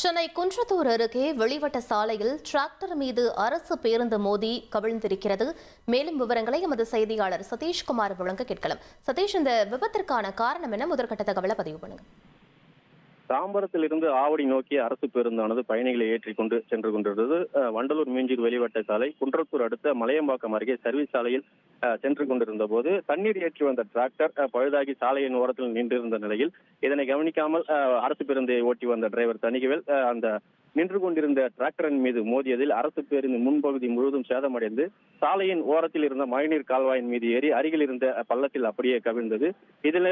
சென்னை குன்றத்தூர் அருகே வெளிவட்ட சாலையில் டிராக்டர் மீது அரசு பேருந்து மோதி கவிழ்ந்திருக்கிறது. மேலும் விவரங்களை எமது செய்தியாளர் சதீஷ்குமார் வழங்க கேட்கலாம். சதீஷ், இந்த விபத்திற்கான காரணம் என்ன? முதற்கட்ட தகவலை பதிவு பண்ணுங்க. தாம்பரத்தில் இருந்து ஆவடி நோக்கிய அரசு பேருந்தானது பயணிகளை ஏற்றிக்கொண்டு சென்று கொண்டிருந்தது. வண்டலூர் மீஞ்சூர் வெளிவட்ட சாலை குன்றத்தூர் அடுத்த மலையம்பாக்கம் அருகே சர்வீஸ் சாலையில் சென்று கொண்டிருந்த போது தண்ணீர் ஏற்றி வந்த டிராக்டர் பழுதாகி சாலையின் ஓரத்தில் நின்றிருந்த நிலையில் இதனை கவனிக்காமல் அரசு பேருந்தை ஓட்டி வந்த டிரைவர் தணிகவேல் அந்த நின்று கொண்டிருந்த டிராக்டரின் மீது மோதியதில் அரசு பேருந்து முன்பகுதி முழுவதும் சேதமடைந்து சாலையின் ஓரத்தில் இருந்த மழைநீர் கால்வாயின் மீது ஏறி அருகில் இருந்த பள்ளத்தில் அப்படியே கவிழ்ந்தது. இதில்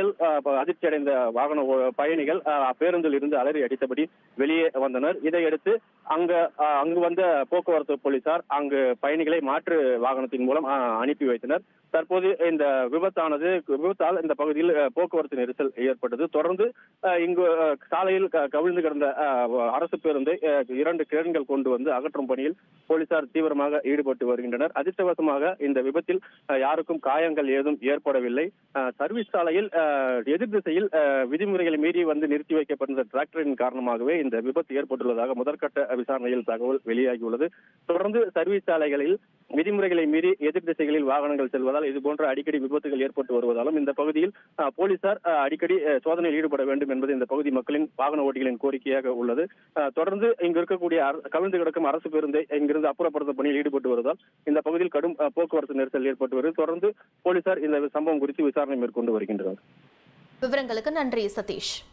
அதிர்ச்சி அடைந்த வாகன பயணிகள் பேருந்தில் இருந்து அலறி அடித்தபடி வெளியே வந்தனர். இதையடுத்து அங்கு வந்த போக்குவரத்து போலீசார் அங்கு பயணிகளை மாற்று வாகனத்தின் மூலம் அனுப்பி வைத்தனர். தற்போது இந்த விபத்தால் இந்த பகுதியில் போக்குவரத்து நெரிசல் ஏற்பட்டது. தொடர்ந்து இங்கு சாலையில் கவிழ்ந்து கிடந்த அரசு பேருந்தை 2 கிரேன்கள் கொண்டு வந்து அகற்றும் பணியில் போலீசார் தீவிரமாக ஈடுபட்டு வருகின்றனர். அதிர்ஷ்டவசமாக இந்த விபத்தில் யாருக்கும் காயங்கள் ஏதும் ஏற்படவில்லை. சர்வீஸ் சாலையில் எதிர் திசையில் விதிமுறைகளை மீறி வந்து நிறுத்தி வைக்கப்பட்ட டிராக்டரின் காரணமாகவே இந்த விபத்து ஏற்பட்டுள்ளதாக முதற்கட்ட விசாரணையில் தகவல் வெளியாகியுள்ளது. தொடர்ந்து சர்வீஸ் சாலைகளில் விதிமுறைகளை மீறி எதிர் திசைகளில் வாகனங்கள் செல்வதால் இதுபோன்ற அடிக்கடி விபத்துகள் ஏற்பட்டு வருவதாலும் இந்த பகுதியில் போலீசார் அடிக்கடி சோதனையில் ஈடுபட வேண்டும் என்பது இந்த பகுதி மக்களின் வாகன ஓட்டிகளின் கோரிக்கையாக உள்ளது. தொடர்ந்து இங்கு இருக்கக்கூடிய கவிழ்ந்து கிடக்கும் அரசு பேருந்தை இங்கிருந்து அப்புறப்படுத்தும் பணியில் ஈடுபட்டு வருவதால் இந்த பகுதியில் கடும் போக்குவரத்து நெரிசல் ஏற்பட்டு வருகிறது. தொடர்ந்து போலீசார் இந்த சம்பவம் குறித்து விசாரணை மேற்கொண்டு வருகின்றனர். விவரங்களுக்கு நன்றி சதீஷ்.